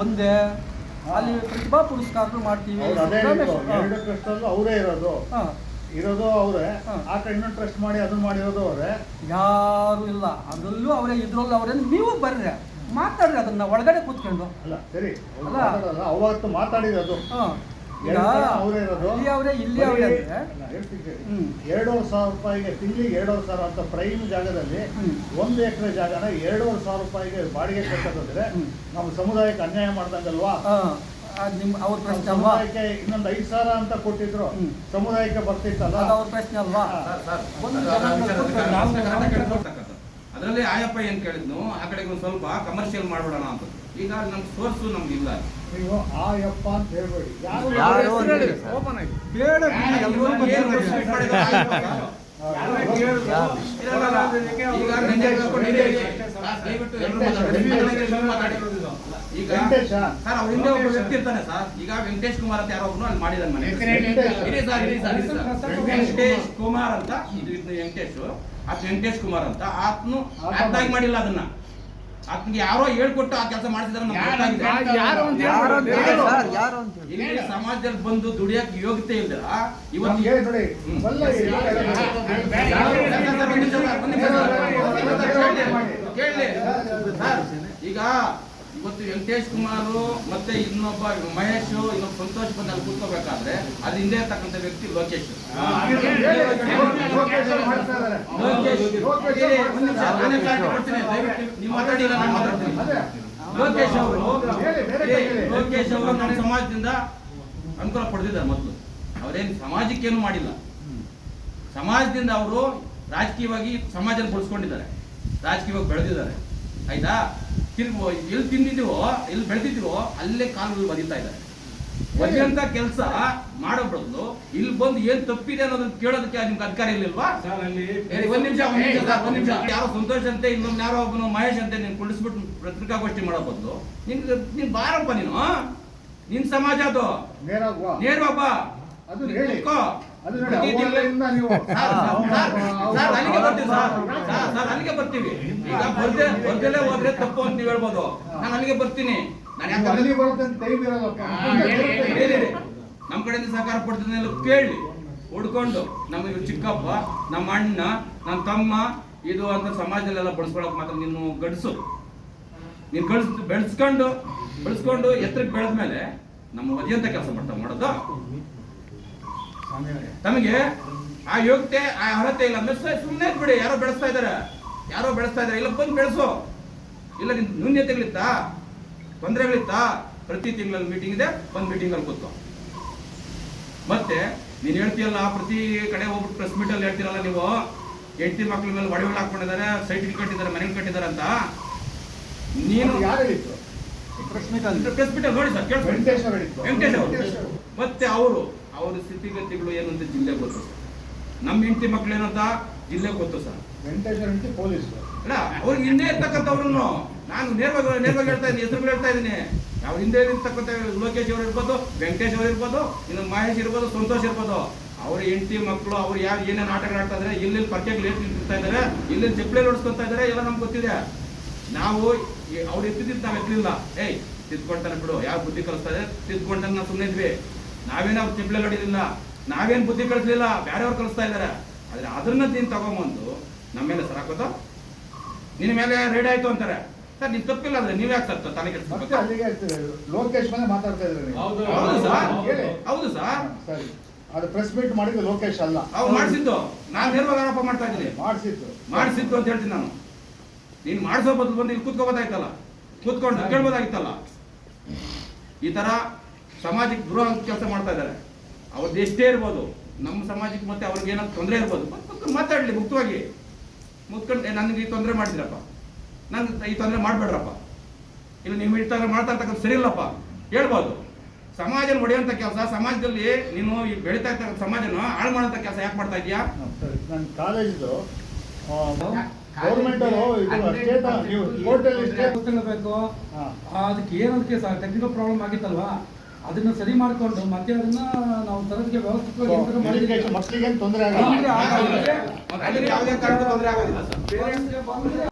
ಒಂದೇ ಅಲ್ಲಿ ಪ್ರತಿಭಾ ಪುರಸ್ಕಾರಗಳು ಮಾಡ್ತೀವಿ. ಅವರೇ ಇರೋದು ಅವರೇ. ಆ ಕಡೆ ಇನ್ನೊಂದು ಟ್ರಸ್ಟ್ ಮಾಡಿ ಅದನ್ನ ಮಾಡಿರೋದು ಅವರೇ. ಯಾರು ಇಲ್ಲ, ಅದರಲ್ಲೂ ಅವರೇ, ಇದ್ರಲ್ಲೂ ಅವರೇ. ನೀವು ಬರ್ರಿ ಮಾತಾಡ್ರಿ, ಅದನ್ನ ಒಳಗಡೆ ಕೂತ್ಕೊಂಡು. ಅಲ್ಲ ಸರಿ, ಅವತ್ತು ಮಾತಾಡಿರೋದು ಅವರೇ ಇರೋದು, ಇಲ್ಲಿ ಅವರೇ 2,500 ರೂಪಾಯಿಗೆ ತಿಂಗಳಿಗೆ 2,500 ಅಂತ ಪ್ರೈಮ್ ಜಾಗದಲ್ಲಿ 1 ಎಕರೆ ಜಾಗನ 2,500 ರೂಪಾಯಿಗೆ ಬಾಡಿಗೆ ಕೊಟ್ಟಂದ್ರೆ ನಮ್ಮ ಸಮುದಾಯಕ್ಕೆ ಅನ್ಯಾಯ ಮಾಡ್ದಂಗಲ್ವಾ? ಅವ್ರ ಪ್ರಶ್ನೆ ಅಲ್ವಾ? ಸಮುದಾಯಕ್ಕೆ ಇನ್ನೊಂದು 5,000 ಅಂತ ಕೊಟ್ಟಿದ್ರು, ಸಮುದಾಯಕ್ಕೆ ಬರ್ತಿತ್ತಲ್ಲ, ಅವ್ರ ಪ್ರಶ್ನೆ ಅಲ್ವಾ? ಅದರಲ್ಲಿ ಆಯಪ್ಪ ಏನ್ ಕೇಳಿದ್ನು, ಆ ಕಡೆಗೆ ಒಂದು ಸ್ವಲ್ಪ ಕಮರ್ಷಿಯಲ್ ಮಾಡ್ಬಿಡೋಣ ಅಂತ. ಈಗ ನಮ್ ಸೋರ್ಸು ನಮ್ಗೆ ಇಲ್ಲ. ನೀವು ಆಯಪ್ಪ ಅಂತ ಹೇಳ್ಬೇಡಿ, ಈಗ ಸರ್ ಅವ್ರ ಹಿಂದೆ ಒಬ್ಬ ವ್ಯಕ್ತಿ ಇರ್ತಾನೆ ಸರ್. ಈಗ ವೆಂಕಟೇಶ್ ಕುಮಾರ್ ಅಂತ ಯಾರೋ ಒಬ್ಬನು ಅಲ್ಲಿ ಮಾಡಿದಾನೆ ಮನೆ. ವೆಂಕಟೇಶ್ ಕುಮಾರ್ ಅಂತ, ಇದು ವೆಂಕಟೇಶ್, ವೆಂಕಟೇಶ್ ಕುಮಾರ್ ಅಂತ ಆತ್ನು ಆಕ್ಟಾಗಿ ಮಾಡಿಲ್ಲ. ಅದನ್ನ ಆತನಿಗೆ ಯಾರೋ ಹೇಳ್ಕೊಟ್ಟು ಆ ಕೆಲಸ ಮಾಡಿಸಿದ್ರೆ ಇಲ್ಲಿ ಸಮಾಜದಲ್ಲಿ ಬಂದು ದುಡಿಯಕ್ಕೆ ಯೋಗ್ಯತೆ ಇಲ್ಲ. ಇವತ್ತು ಕೇಳಿ ಸರ್, ಈಗ ಇವತ್ತು ವೆಂಕಟೇಶ್ ಕುಮಾರ್ ಮತ್ತೆ ಇನ್ನೊಬ್ಬ ಮಹೇಶ್, ಇನ್ನೊಬ್ಬ ಸಂತೋಷ್ ಬಂದು ಅಲ್ಲಿ ಕೂತ್ಕೋಬೇಕಾದ್ರೆ ಅದು ಹಿಂದೆ ಇರ್ತಕ್ಕಂಥ ವ್ಯಕ್ತಿ ಲೋಕೇಶ್. ನೀವು ಮಾತಾಡಿಲ್ಲ, ನಾನು ಮಾತಾಡ್ತೀನಿ. ಲೋಕೇಶ್ ಅವರು ನಮ್ಮ ಸಮಾಜದಿಂದ ಅನುಕೂಲ ಪಡೆದಿದ್ದಾರೆ. ಮೊದಲು ಅವರೇನು ಸಮಾಜಕ್ಕೇನು ಮಾಡಿಲ್ಲ. ಸಮಾಜದಿಂದ ಅವರು ರಾಜಕೀಯವಾಗಿ ಸಮಾಜನ ಬಳಸ್ಕೊಂಡಿದ್ದಾರೆ, ರಾಜಕೀಯವಾಗಿ ಬೆಳೆದಿದ್ದಾರೆ. ಆಯ್ತಾ? ಎಲ್ಲಿ ತಿಂದಿದ್ದೀವೋ, ಎಲ್ಲಿ ಬೆಳೆದಿದ್ದೀವೋ ಅಲ್ಲೇ ಕಾಲುಗಳು ಒದಿತಾ ಇದ್ದಾರೆ. ಒದಿಯಂತ ಕೆಲಸ ಮಾಡೋ ಬದಲು ಇಲ್ಲಿ ಬಂದು ಏನ್ ತಪ್ಪಿದೆ ಅನ್ನೋದನ್ನ ಕೇಳೋದಕ್ಕೆ ನಿಮ್ಗೆ ಅಧಿಕಾರ ಇರ್ಲಿಲ್ವಾ? ಒಂದ್ ನಿಮಿಷ. ಯಾರೋ ಸಂತೋಷ್ ಅಂತೆ, ಇನ್ನೊಂದು ಯಾರೋ ಒಬ್ಬನು ಮಹೇಶ್ ಅಂತೆ ನೀನು ಕುಳಿಸ್ಬಿಟ್ಟು ಪತ್ರಿಕಾಗೋಷ್ಠಿ ಮಾಡೋ ಬದಲು ನೀನ್ ಬಾರಪ್ಪ, ನಿನ್ ಸಮಾಜ ಅದು ನೇರವಾಗ್ಬ. ಅಲ್ಲಿಗೆ ಬರ್ತೀವಿ. ಈಗ ಬರ್ದಲ್ಲೇ ಹೋದ್ರೆ ತಪ್ಪು ಅಂತ ನೀವು ಹೇಳ್ಬೋದು. ನಾನು ಅಲ್ಲಿಗೆ ಬರ್ತೀನಿ. ನಮ್ ಕಡೆಯಿಂದ ಸಹಕಾರ ಕೊಡ್ತೀನಿ ಕೇಳಿ ಹುಡ್ಕೊಂಡು, ನಮಗೆ ಚಿಕ್ಕಪ್ಪ, ನಮ್ಮ ಅಣ್ಣ, ನನ್ನ ತಮ್ಮ ಇದು ಅಂತ ಸಮಾಜದಲ್ಲೆಲ್ಲ ಬಳಸ್ಕೊಳಕ್ ಮಾತ್ರ ನೀನು ಗಡ್ಸು. ನೀನ್ ಬೆಳೆಸ್ಕೊಂಡು ಎತ್ತರಕ್ಕೆ ಬೆಳೆದ್ಮೇಲೆ ನಮ್ಮ ಒದಿಯಂತ ಕೆಲಸ ಮಾಡೋದು. ತಮಗೆ ಆ ಯೋಗ್ಯತೆ, ಆ ಅರ್ಹತೆ ಇಲ್ಲ ಅಂದ್ರೆ ಸುಮ್ಮನೆ ಬಿಡಿ. ಯಾರೋ ಬೆಳೆಸ್ತಾ ಇದಾರೆ ಇಲ್ಲ ಬಂದು ಬೆಳೆಸೋ. ಇಲ್ಲ ನಿನ್ ನ್ಯೂನ್ಯತೆಗಳಿತ್ತಾ, ತೊಂದರೆಗಳಿತ್ತಾ, ಪ್ರತಿ ತಿಂಗಳಲ್ಲಿ ಮೀಟಿಂಗ್ ಇದೆ, ಒಂದು ಮೀಟಿಂಗ್ ಅಲ್ಲಿ ಕೂತ್ಕೋ. ಮತ್ತೆ ನೀನ್ ಹೇಳ್ತೀಯಲ್ಲ, ಪ್ರತಿ ಕಡೆ ಹೋಗ್ಬಿಟ್ಟು ಪ್ರೆಸ್ ಮೀಟ್ ಅಲ್ಲಿ ಹೇಳ್ತೀರಲ್ಲ, ನೀವು ಹೆಂಡತಿ ಮಕ್ಳ ಮೇಲೆ ಒಡವೆ ಹಾಕೊಂಡಿದ್ದಾರೆ, ಸೈಟ್ ಕಟ್ಟಿದ್ದಾರೆ, ಮನೆ ಕಟ್ಟಿದ್ದಾರೆ ಅಂತ. ನೀನು ಪ್ರೆಸ್ ಮೀಟ್ ಅಲ್ಲಿ ನೋಡಿ ಸರ್, ವೆಂಕಟೇಶ್ ಅವರು ಮತ್ತೆ ಅವ್ರ ಸ್ಥಿತಿಗತಿಗಳು ಏನು ಅಂತ ಜಿಲ್ಲೆ ಗೊತ್ತು ಸರ್. ನಮ್ಮ ಹೆಂಡತಿ ಮಕ್ಳು ಏನಂತ ಜಿಲ್ಲೆ ಗೊತ್ತು ಸರ್. ವೆಂಕಟೇಶ್ ಪೊಲೀಸ್ ಅಲ್ಲ, ಅವ್ರಿಗೆ ಹಿಂದೆ ಇರ್ತಕ್ಕಂಥವ್ರನ್ನು ನಾನು ನೇರವಾಗಿ ಹೇಳ್ತಾ ಇದ್ದೀನಿ, ಹೆಸರುಗಳು ಹೇಳ್ತಾ ಇದ್ದೀನಿ. ಅವ್ರ ಹಿಂದೆ ಇರ್ತಕ್ಕಂಥ ಲೋಕೇಶ್ ಅವರು ಇರ್ಬೋದು, ವೆಂಕಟೇಶ್ ಅವರು ಇರ್ಬೋದು, ಇನ್ನು ಮಹೇಶ್ ಇರ್ಬೋದು, ಸಂತೋಷ್ ಇರ್ಬೋದು. ಅವ್ರ ಹೆಂಡತಿ ಮಕ್ಕಳು ಅವ್ರು ಯಾರು ಏನೇನು ಆಟಗಳು ಆಡ್ತಾ ಇದಾರೆ, ಎಲ್ಲೆಲ್ಲಿ ಪರ್ಕೆಗಳು ಏನ್ ತಿಂತಾ ಇದಾರೆ, ಎಲ್ಲೆಲ್ಲಿ ಚಪ್ಪಲಿ ಓಡಿಸ್ಕೊತಾ ಇದಾರೆ, ಎಲ್ಲ ನಮ್ಗೆ ಗೊತ್ತಿದೆ. ನಾವು ಅವ್ರು ಎತ್ತಿದ್ದು ನಾವು ಎತ್ತಲಿಲ್ಲ. ತಿದ್ಕೊಂತಾನೆ ಬಿಡು, ಯಾವ ಬುದ್ಧಿ ಕಲಿಸ್ತಾ ಇದೆ ತಿದ್ಕೊಂತಾನೆ ನಾವು ಸುಮ್ಮನೆ ಇದ್ವಿ. ನಾವೇನು ಅವ್ರು ಚಪ್ಪಲಿ ಹೊಡಿಲಿಲ್ಲ, ನಾವೇನು ಬುದ್ಧಿ ಕಳಿಸ್ಲಿಲ್ಲ, ಬೇರೆಯವ್ರು ಕಲಿಸ್ತಾ ಇದಾರೆ. ಆದ್ರೆ ಅದನ್ನ ನೀನು ತಗೊಂಬಂದು ನಮ್ಮ ಮೇಲೆ ಸರಾಕೋದು, ನಿನ್ನ ಮೇಲೆ ರೆಡಿ ಆಯ್ತು ಅಂತಾರೆ ಸರ್. ನೀನ್ ತಪ್ಪಿಲ್ಲ ಅಂದ್ರೆ ನೀವ್ ಯಾಕೆ ಸರ್ ತಲೆ ಕೆಡಿಸ್ಬೇಕು? ಲೋಕೇಶ್ ಮೇಲೆ ಮಾತಾಡ್ತಾ ಇದ್ದಾರೆ. ಹೌದು ಸರ್, ಅದು ಪ್ರೆಸ್ ಮೀಟ್ ಮಾಡಿದ್ದು ಲೋಕೇಶ್ ಅಲ್ಲ, ಅವ್ರು ಮಾಡಿಸಿದ್ದು. ನಾನು ನೇರವಾಗಿ ಆರೋಪ ಮಾಡ್ತಾ ಇದ್ದೀನಿ. ಮಾಡಿಸಿದ್ದು ಅಂತ ಹೇಳ್ತೀನಿ ನಾನು. ನೀನ್ ಮಾಡಿಸೋ ಬದಲು ಬಂದು ಇಲ್ಲಿ ಕೂತ್ಕೋಬೋದಾಯ್ತಲ್ಲ, ಕೂತ್ಕೊಂಡು ಕೇಳ್ಬೋದಾಗಿತ್ತಲ್ಲ. ಈ ತರ ಸಮಾಜಕ್ಕೆ ದ್ರೋಹ ಕೆಲಸ ಮಾಡ್ತಾ ಇದ್ದಾರೆ. ಅವ್ರದ್ದು ಎಷ್ಟೇ ಇರ್ಬೋದು, ನಮ್ಮ ಸಮಾಜಕ್ಕೆ ಮತ್ತೆ ಅವ್ರಿಗೆ ಏನಾದ್ರು ತೊಂದರೆ ಇರ್ಬೋದು, ಮಾತಾಡ್ಲಿ ಮುಕ್ತವಾಗಿ. ಮುತ್ಕೊಂಡು ನನಗೆ ಈ ತೊಂದರೆ ಮಾಡಿದ್ರಪ್ಪ, ನನ್ಗೆ ಈ ತೊಂದರೆ ಮಾಡಬೇಡ್ರಪ್ಪ, ಇಲ್ಲ ನೀವು ಈ ತೊಂದರೆ ಮಾಡ್ತಾ ಇರ್ತಕ್ಕಂಥ ಸರಿ ಇಲ್ಲಪ್ಪ ಹೇಳ್ಬೋದು. ಸಮಾಜನ ಒಡೆಯುವಂಥ ಕೆಲಸ, ಸಮಾಜದಲ್ಲಿ ನೀನು ಈ ಬೆಳೀತಾ ಇರ್ತಕ್ಕಂಥ ಸಮಾಜನ ಹಾಳು ಮಾಡೋಂಥ ಕೆಲಸ ಯಾಕೆ ಮಾಡ್ತಾ ಇದೀಯಾ? ನನ್ನ ಕಾಲೇಜ್ದು ಗೌರ್ಮೆಂಟ್ ಬೇಕು. ಅದಕ್ಕೆ ಏನದಕ್ಕೆ ಟೆಕ್ನಿಕಲ್ ಪ್ರಾಬ್ಲಮ್ ಆಗಿತ್ತಲ್ವಾ, ಅದನ್ನ ಸರಿ ಮಾಡಿಕೊಂಡು ಮತ್ತೆ ಅದನ್ನ ನಾವು ತರಗತಿಗೆ ವ್ಯವಸ್ಥಿತವಾಗಿ ಮಕ್ಕಳಿಗೆ ತೊಂದರೆ ಆಗೋದಿಲ್ಲ.